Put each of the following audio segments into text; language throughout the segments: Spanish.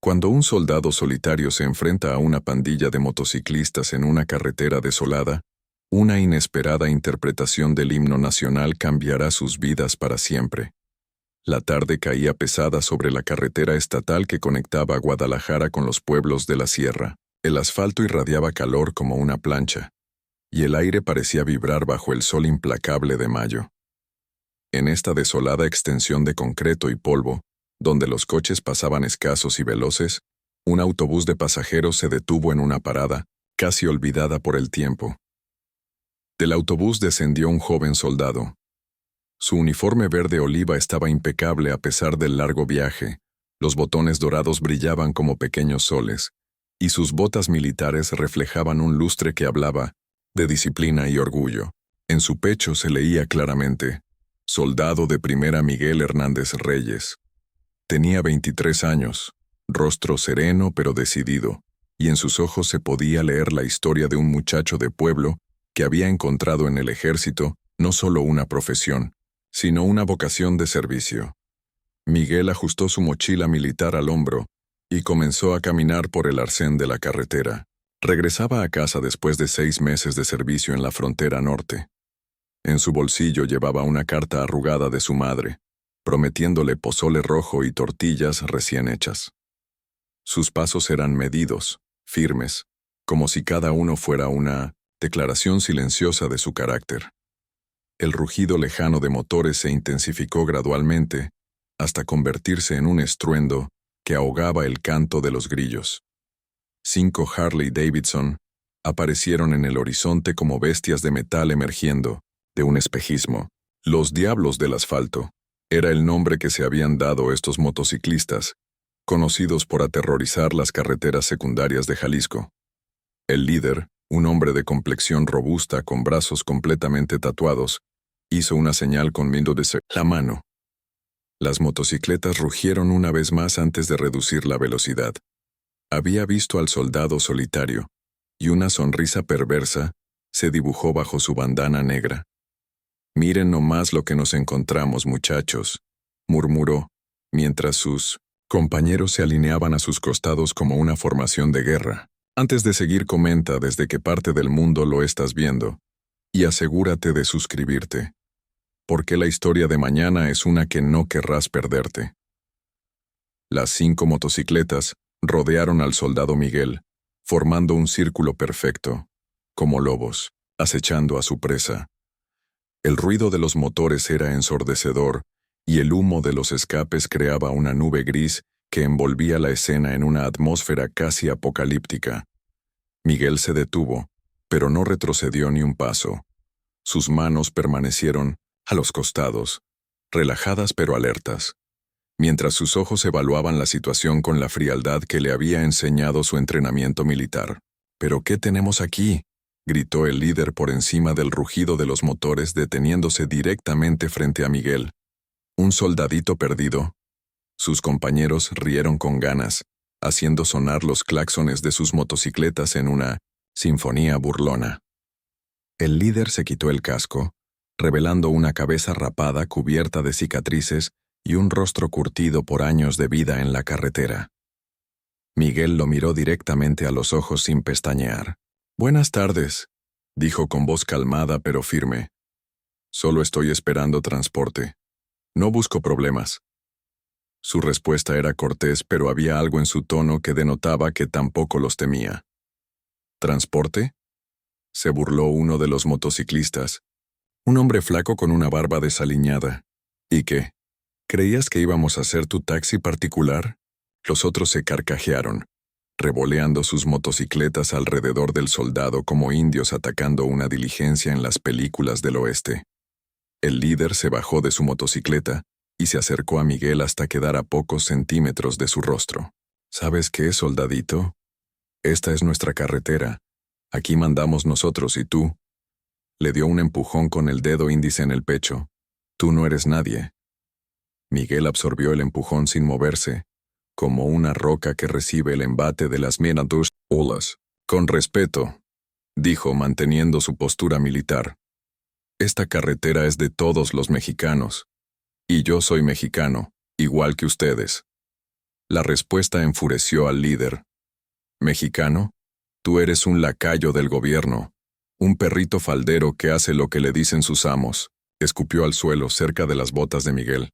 Cuando un soldado solitario se enfrenta a una pandilla de motociclistas en una carretera desolada, una inesperada interpretación del himno nacional cambiará sus vidas para siempre. La tarde caía pesada sobre la carretera estatal que conectaba a Guadalajara con los pueblos de la sierra. El asfalto irradiaba calor como una plancha, y el aire parecía vibrar bajo el sol implacable de mayo. En esta desolada extensión de concreto y polvo, donde los coches pasaban escasos y veloces, un autobús de pasajeros se detuvo en una parada, casi olvidada por el tiempo. Del autobús descendió un joven soldado. Su uniforme verde oliva estaba impecable a pesar del largo viaje, los botones dorados brillaban como pequeños soles, y sus botas militares reflejaban un lustre que hablaba de disciplina y orgullo. En su pecho se leía claramente: Soldado de Primera Miguel Hernández Reyes. Tenía 23 años, rostro sereno pero decidido, y en sus ojos se podía leer la historia de un muchacho de pueblo que había encontrado en el ejército no solo una profesión, sino una vocación de servicio. Miguel ajustó su mochila militar al hombro y comenzó a caminar por el arcén de la carretera. Regresaba a casa después de 6 meses de servicio en la frontera norte. En su bolsillo llevaba una carta arrugada de su madre, prometiéndole pozole rojo y tortillas recién hechas. Sus pasos eran medidos, firmes, como si cada uno fuera una declaración silenciosa de su carácter. El rugido lejano de motores se intensificó gradualmente, hasta convertirse en un estruendo que ahogaba el canto de los grillos. 5 Harley Davidson aparecieron en el horizonte como bestias de metal emergiendo de un espejismo. Los Diablos del Asfalto era el nombre que se habían dado estos motociclistas, conocidos por aterrorizar las carreteras secundarias de Jalisco. El líder, un hombre de complexión robusta con brazos completamente tatuados, hizo una señal con la mano. Las motocicletas rugieron una vez más antes de reducir la velocidad. Había visto al soldado solitario, y una sonrisa perversa se dibujó bajo su bandana negra. «Miren nomás lo que nos encontramos, muchachos», murmuró, mientras sus compañeros se alineaban a sus costados como una formación de guerra. Antes de seguir, comenta desde qué parte del mundo lo estás viendo, y asegúrate de suscribirte, porque la historia de mañana es una que no querrás perderte. Las 5 motocicletas rodearon al soldado Miguel, formando un círculo perfecto, como lobos, acechando a su presa. El ruido de los motores era ensordecedor, y el humo de los escapes creaba una nube gris que envolvía la escena en una atmósfera casi apocalíptica. Miguel se detuvo, pero no retrocedió ni un paso. Sus manos permanecieron a los costados, relajadas pero alertas, mientras sus ojos evaluaban la situación con la frialdad que le había enseñado su entrenamiento militar. «¿Pero qué tenemos aquí?», gritó el líder por encima del rugido de los motores, deteniéndose directamente frente a Miguel. «¿Un soldadito perdido?». Sus compañeros rieron con ganas, haciendo sonar los claxones de sus motocicletas en una sinfonía burlona. El líder se quitó el casco, revelando una cabeza rapada cubierta de cicatrices y un rostro curtido por años de vida en la carretera. Miguel lo miró directamente a los ojos sin pestañear. «Buenas tardes», dijo con voz calmada pero firme. «Solo estoy esperando transporte. No busco problemas». Su respuesta era cortés, pero había algo en su tono que denotaba que tampoco los temía. «¿Transporte?», se burló uno de los motociclistas, un hombre flaco con una barba desaliñada. «¿Y qué? ¿Creías que íbamos a hacer tu taxi particular?». Los otros se carcajearon, revoleando sus motocicletas alrededor del soldado como indios atacando una diligencia en las películas del oeste. El líder se bajó de su motocicleta y se acercó a Miguel hasta quedar a pocos centímetros de su rostro. «¿Sabes qué, soldadito? Esta es nuestra carretera. Aquí mandamos nosotros y tú». Le dio un empujón con el dedo índice en el pecho. «Tú no eres nadie». Miguel absorbió el empujón sin moverse, como una roca que recibe el embate de las mienadas olas. «Con respeto», dijo manteniendo su postura militar. «Esta carretera es de todos los mexicanos. Y yo soy mexicano, igual que ustedes». La respuesta enfureció al líder. «¿Mexicano? Tú eres un lacayo del gobierno, un perrito faldero que hace lo que le dicen sus amos», escupió al suelo cerca de las botas de Miguel.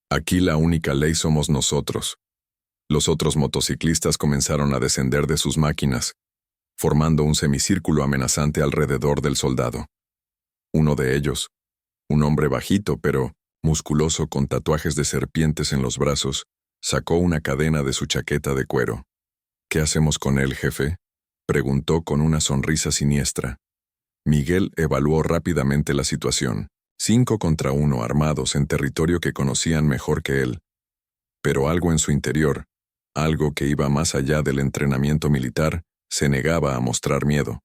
«Aquí la única ley somos nosotros». Los otros motociclistas comenzaron a descender de sus máquinas, formando un semicírculo amenazante alrededor del soldado. Uno de ellos, un hombre bajito pero musculoso con tatuajes de serpientes en los brazos, sacó una cadena de su chaqueta de cuero. «¿Qué hacemos con él, jefe?», preguntó con una sonrisa siniestra. Miguel evaluó rápidamente la situación. 5 contra 1 armados en territorio que conocían mejor que él. Pero algo en su interior, algo que iba más allá del entrenamiento militar, se negaba a mostrar miedo.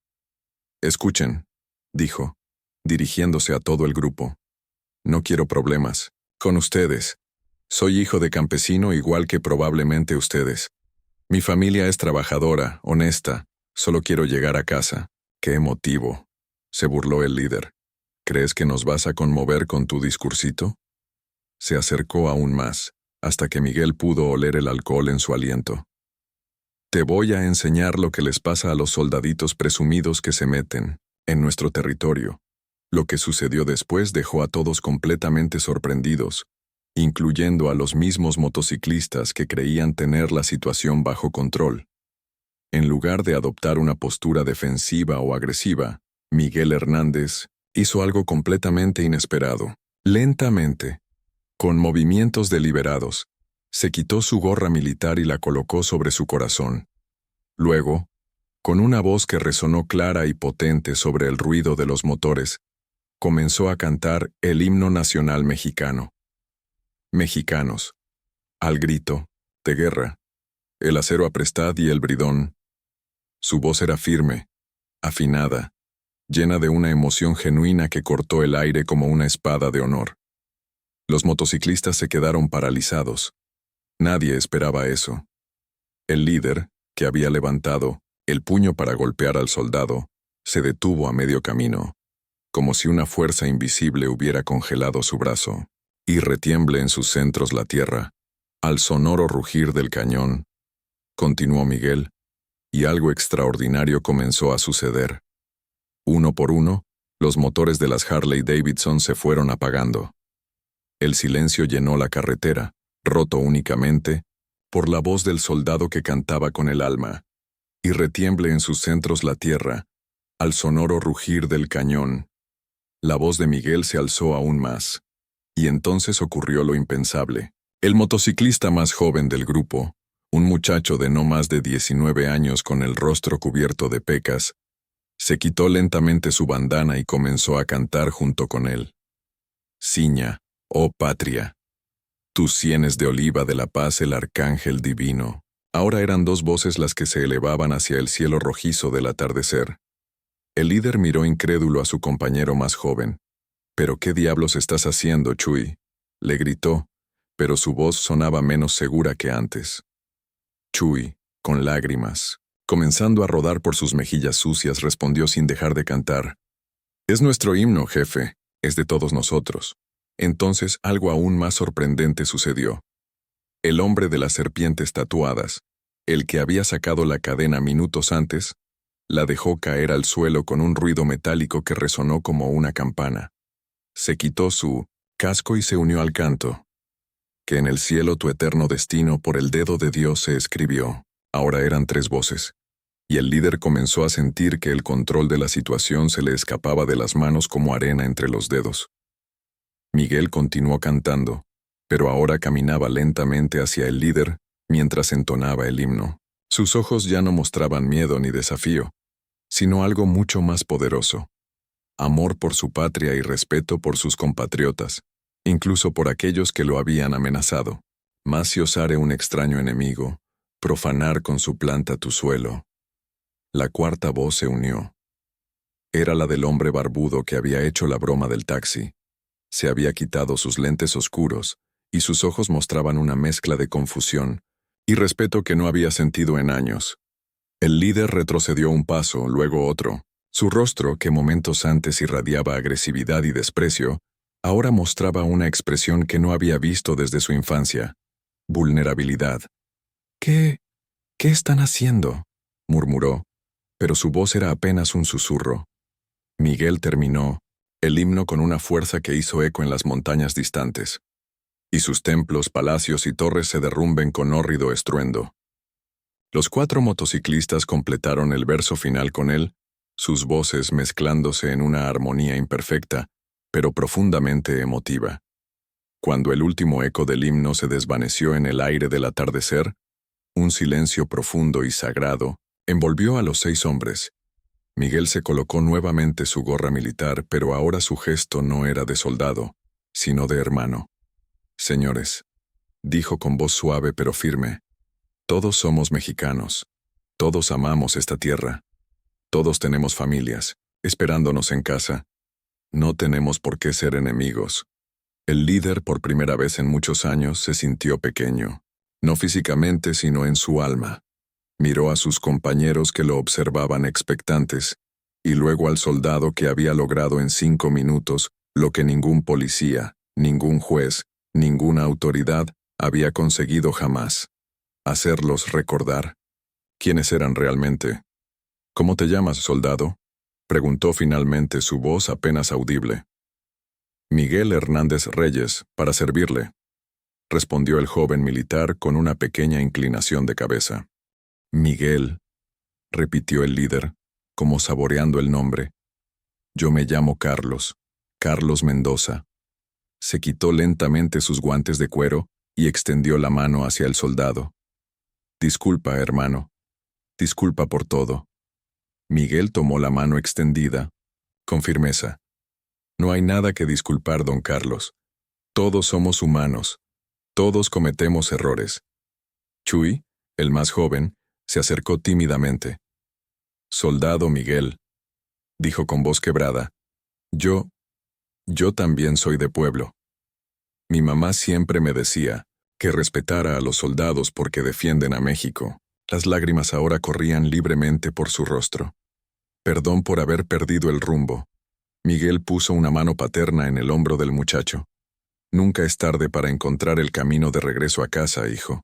«Escuchen», dijo, dirigiéndose a todo el grupo. «No quiero problemas. Con ustedes. Soy hijo de campesino igual que probablemente ustedes. Mi familia es trabajadora, honesta. Solo quiero llegar a casa». «¿Qué motivo?», se burló el líder. «¿Crees que nos vas a conmover con tu discursito?». Se acercó aún más, hasta que Miguel pudo oler el alcohol en su aliento. «Te voy a enseñar lo que les pasa a los soldaditos presumidos que se meten en nuestro territorio». Lo que sucedió después dejó a todos completamente sorprendidos, incluyendo a los mismos motociclistas que creían tener la situación bajo control. En lugar de adoptar una postura defensiva o agresiva, Miguel Hernández hizo algo completamente inesperado. Lentamente, con movimientos deliberados, se quitó su gorra militar y la colocó sobre su corazón. Luego, con una voz que resonó clara y potente sobre el ruido de los motores, comenzó a cantar el himno nacional mexicano. «Mexicanos», al grito, de guerra, el acero aprestad y el bridón. Su voz era firme, afinada, llena de una emoción genuina que cortó el aire como una espada de honor. Los motociclistas se quedaron paralizados. Nadie esperaba eso. El líder, que había levantado el puño para golpear al soldado, se detuvo a medio camino, como si una fuerza invisible hubiera congelado su brazo, y retiemble en sus centros la tierra, al sonoro rugir del cañón. Continuó Miguel, y algo extraordinario comenzó a suceder. Uno por uno, los motores de las Harley Davidson se fueron apagando. El silencio llenó la carretera, roto únicamente por la voz del soldado que cantaba con el alma, y retiemble en sus centros la tierra, al sonoro rugir del cañón. La voz de Miguel se alzó aún más, y entonces ocurrió lo impensable. El motociclista más joven del grupo, un muchacho de no más de 19 años con el rostro cubierto de pecas, se quitó lentamente su bandana y comenzó a cantar junto con él. «Ciña, oh patria, tus sienes de oliva de la paz el arcángel divino». Ahora eran 2 voces las que se elevaban hacia el cielo rojizo del atardecer. El líder miró incrédulo a su compañero más joven. «¿Pero qué diablos estás haciendo, Chuy?», le gritó, pero su voz sonaba menos segura que antes. Chuy, con lágrimas, comenzando a rodar por sus mejillas sucias, respondió sin dejar de cantar. «Es nuestro himno, jefe, es de todos nosotros». Entonces algo aún más sorprendente sucedió. El hombre de las serpientes tatuadas, el que había sacado la cadena minutos antes, la dejó caer al suelo con un ruido metálico que resonó como una campana. Se quitó su casco y se unió al canto. «Que en el cielo tu eterno destino por el dedo de Dios se escribió». Ahora eran 3 voces, y el líder comenzó a sentir que el control de la situación se le escapaba de las manos como arena entre los dedos. Miguel continuó cantando, pero ahora caminaba lentamente hacia el líder mientras entonaba el himno. Sus ojos ya no mostraban miedo ni desafío, sino algo mucho más poderoso: amor por su patria y respeto por sus compatriotas, incluso por aquellos que lo habían amenazado. «Más si osare un extraño enemigo, profanar con su planta tu suelo». La cuarta voz se unió. Era la del hombre barbudo que había hecho la broma del taxi. Se había quitado sus lentes oscuros, y sus ojos mostraban una mezcla de confusión y respeto que no había sentido en años. El líder retrocedió un paso, luego otro. Su rostro, que momentos antes irradiaba agresividad y desprecio, ahora mostraba una expresión que no había visto desde su infancia: vulnerabilidad. ¿Qué? ¿Qué están haciendo?, murmuró, pero su voz era apenas un susurro. Miguel terminó el himno con una fuerza que hizo eco en las montañas distantes, y sus templos, palacios y torres se derrumben con hórrido estruendo. Los 4 motociclistas completaron el verso final con él, sus voces mezclándose en una armonía imperfecta, pero profundamente emotiva. Cuando el último eco del himno se desvaneció en el aire del atardecer, un silencio profundo y sagrado envolvió a los 6 hombres. Miguel se colocó nuevamente su gorra militar, pero ahora su gesto no era de soldado, sino de hermano. «Señores», dijo con voz suave pero firme, «todos somos mexicanos. Todos amamos esta tierra. Todos tenemos familias, esperándonos en casa. No tenemos por qué ser enemigos». El líder, por primera vez en muchos años, se sintió pequeño, no físicamente sino en su alma. Miró a sus compañeros que lo observaban expectantes, y luego al soldado que había logrado en 5 minutos lo que ningún policía, ningún juez, ninguna autoridad había conseguido jamás: hacerlos recordar quiénes eran realmente. «¿Cómo te llamas, soldado?», preguntó finalmente, su voz apenas audible. «Miguel Hernández Reyes, para servirle», respondió el joven militar con una pequeña inclinación de cabeza. «Miguel», repitió el líder, como saboreando el nombre. «Yo me llamo Carlos, Carlos Mendoza». Se quitó lentamente sus guantes de cuero y extendió la mano hacia el soldado. «Disculpa, hermano. Disculpa por todo». Miguel tomó la mano extendida, con firmeza. «No hay nada que disculpar, don Carlos. Todos somos humanos. Todos cometemos errores». Chuy, el más joven, se acercó tímidamente. «Soldado Miguel», dijo con voz quebrada, Yo también soy de pueblo. Mi mamá siempre me decía que respetara a los soldados porque defienden a México». Las lágrimas ahora corrían libremente por su rostro. «Perdón por haber perdido el rumbo». Miguel puso una mano paterna en el hombro del muchacho. «Nunca es tarde para encontrar el camino de regreso a casa, hijo».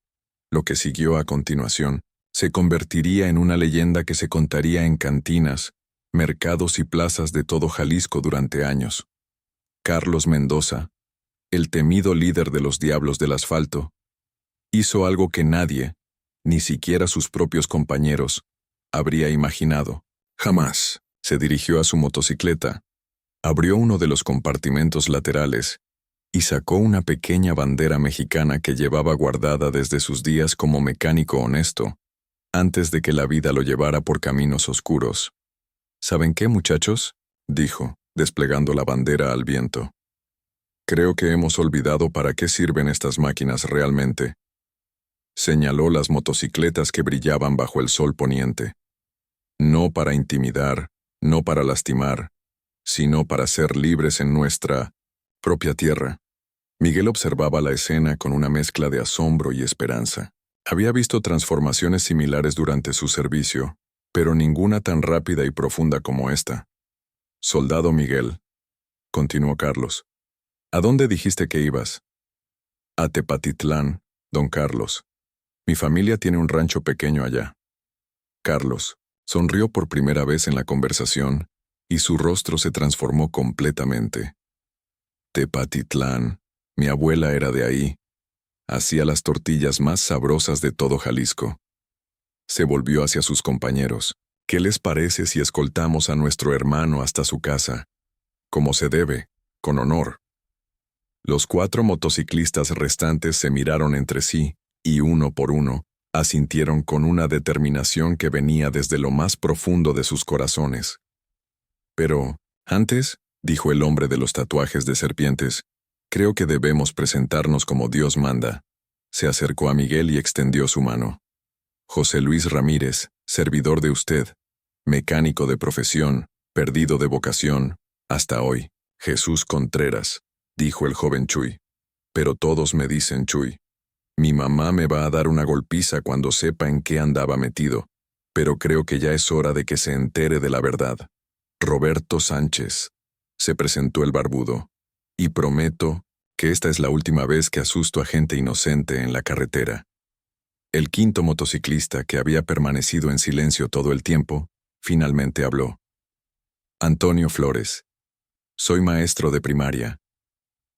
Lo que siguió a continuación se convertiría en una leyenda que se contaría en cantinas, mercados y plazas de todo Jalisco durante años. Carlos Mendoza, el temido líder de los Diablos del Asfalto, hizo algo que nadie, ni siquiera sus propios compañeros, habría imaginado. Jamás. Se dirigió a su motocicleta, abrió uno de los compartimentos laterales y sacó una pequeña bandera mexicana que llevaba guardada desde sus días como mecánico honesto, antes de que la vida lo llevara por caminos oscuros. «¿Saben qué, muchachos?», dijo, desplegando la bandera al viento. «Creo que hemos olvidado para qué sirven estas máquinas realmente». Señaló las motocicletas que brillaban bajo el sol poniente. «No para intimidar, no para lastimar, sino para ser libres en nuestra propia tierra». Miguel observaba la escena con una mezcla de asombro y esperanza. Había visto transformaciones similares durante su servicio, pero ninguna tan rápida y profunda como esta. «Soldado Miguel», continuó Carlos, «¿a dónde dijiste que ibas?» «A Tepatitlán, don Carlos. Mi familia tiene un rancho pequeño allá». Carlos sonrió por primera vez en la conversación y su rostro se transformó completamente. «Tepatitlán, mi abuela era de ahí. Hacía las tortillas más sabrosas de todo Jalisco». Se volvió hacia sus compañeros. «¿Qué les parece si escoltamos a nuestro hermano hasta su casa? Como se debe, con honor». Los 4 motociclistas restantes se miraron entre sí, y uno por uno, asintieron con una determinación que venía desde lo más profundo de sus corazones. «Pero, antes», dijo el hombre de los tatuajes de serpientes, «creo que debemos presentarnos como Dios manda». Se acercó a Miguel y extendió su mano. «José Luis Ramírez, servidor de usted, mecánico de profesión, perdido de vocación, hasta hoy». «Jesús Contreras», dijo el joven Chuy. «Pero todos me dicen Chuy. Mi mamá me va a dar una golpiza cuando sepa en qué andaba metido, pero creo que ya es hora de que se entere de la verdad. Roberto Sánchez», se presentó el barbudo, «y prometo que esta es la última vez que asusto a gente inocente en la carretera». El quinto motociclista, que había permanecido en silencio todo el tiempo, finalmente habló. Antonio Flores. Soy maestro de primaria.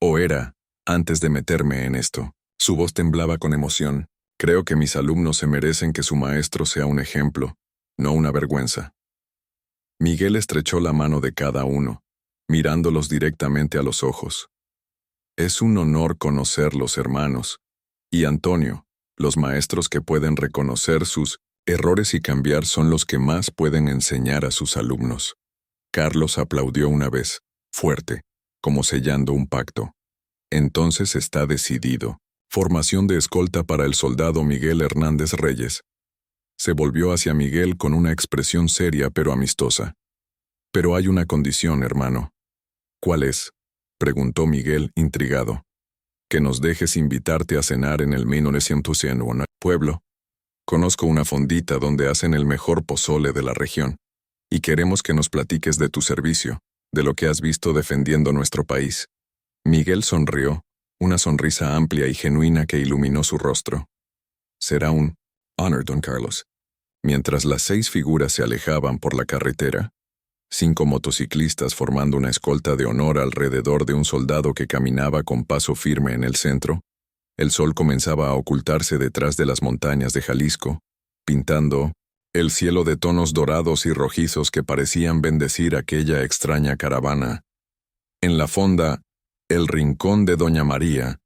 O era, antes de meterme en esto. Su voz temblaba con emoción. Creo que mis alumnos se merecen que su maestro sea un ejemplo, no una vergüenza. Miguel estrechó la mano de cada uno, mirándolos directamente a los ojos. Es un honor conocerlos, hermanos. Y Antonio, los maestros que pueden reconocer sus errores y cambiar son los que más pueden enseñar a sus alumnos. Carlos aplaudió una vez, fuerte, como sellando un pacto. Entonces está decidido. Formación de escolta para el soldado Miguel Hernández Reyes. Se volvió hacia Miguel con una expresión seria pero amistosa. Pero hay una condición, hermano. ¿Cuál es? Preguntó Miguel, intrigado. Que nos dejes invitarte a cenar en el 1901 pueblo. Conozco una fondita donde hacen el mejor pozole de la región. Y queremos que nos platiques de tu servicio, de lo que has visto defendiendo nuestro país. Miguel sonrió, una sonrisa amplia y genuina que iluminó su rostro. Será un honor, don Carlos. Mientras las 6 figuras se alejaban por la carretera, 5 motociclistas formando una escolta de honor alrededor de un soldado que caminaba con paso firme en el centro, el sol comenzaba a ocultarse detrás de las montañas de Jalisco, pintando el cielo de tonos dorados y rojizos que parecían bendecir aquella extraña caravana. En la fonda, el rincón de Doña María,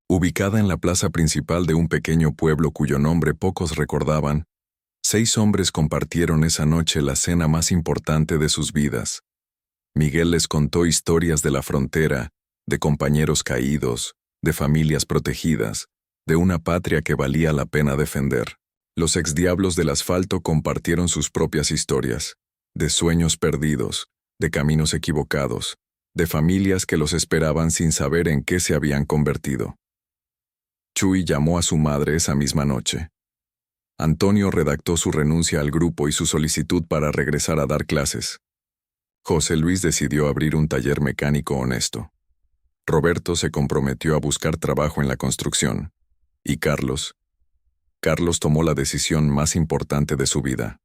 ubicada en la plaza principal de un pequeño pueblo cuyo nombre pocos recordaban, 6 hombres compartieron esa noche la cena más importante de sus vidas. Miguel les contó historias de la frontera, de compañeros caídos, de familias protegidas, de una patria que valía la pena defender. Los exdiablos del asfalto compartieron sus propias historias, de sueños perdidos, de caminos equivocados, de familias que los esperaban sin saber en qué se habían convertido. Chuy llamó a su madre esa misma noche. Antonio redactó su renuncia al grupo y su solicitud para regresar a dar clases. José Luis decidió abrir un taller mecánico honesto. Roberto se comprometió a buscar trabajo en la construcción. Y Carlos tomó la decisión más importante de su vida.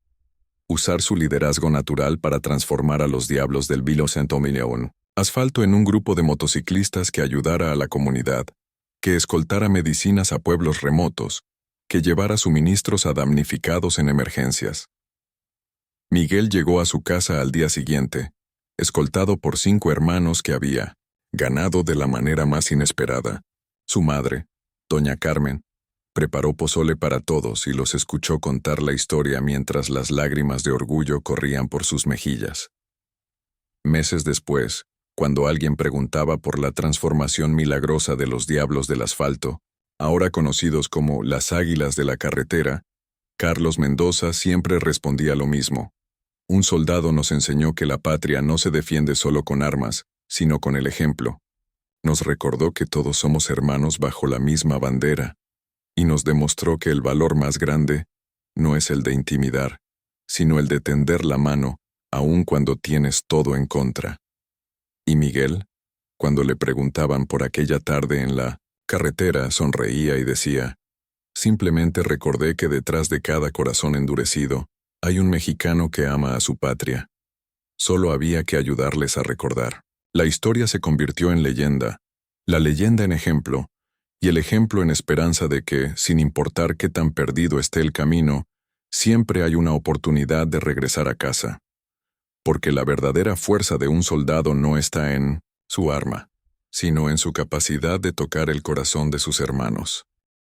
Usar su liderazgo natural para transformar a los diablos del Vilo Centomilion asfalto en un grupo de motociclistas que ayudara a la comunidad, que escoltara medicinas a pueblos remotos, que llevara suministros a damnificados en emergencias. Miguel llegó a su casa al día siguiente, escoltado por 5 hermanos que había ganado de la manera más inesperada. Su madre, doña Carmen, preparó pozole para todos y los escuchó contar la historia mientras las lágrimas de orgullo corrían por sus mejillas. Meses después, cuando alguien preguntaba por la transformación milagrosa de los diablos del asfalto, ahora conocidos como las águilas de la carretera, Carlos Mendoza siempre respondía lo mismo. Un soldado nos enseñó que la patria no se defiende solo con armas, sino con el ejemplo. Nos recordó que todos somos hermanos bajo la misma bandera, y nos demostró que el valor más grande no es el de intimidar, sino el de tender la mano, aun cuando tienes todo en contra. Y Miguel, cuando le preguntaban por aquella tarde en la carretera, sonreía y decía, simplemente recordé que detrás de cada corazón endurecido hay un mexicano que ama a su patria. Solo había que ayudarles a recordar. La historia se convirtió en leyenda, la leyenda en ejemplo, y el ejemplo en esperanza de que, sin importar qué tan perdido esté el camino, siempre hay una oportunidad de regresar a casa. Porque la verdadera fuerza de un soldado no está en su arma, sino en su capacidad de tocar el corazón de sus hermanos.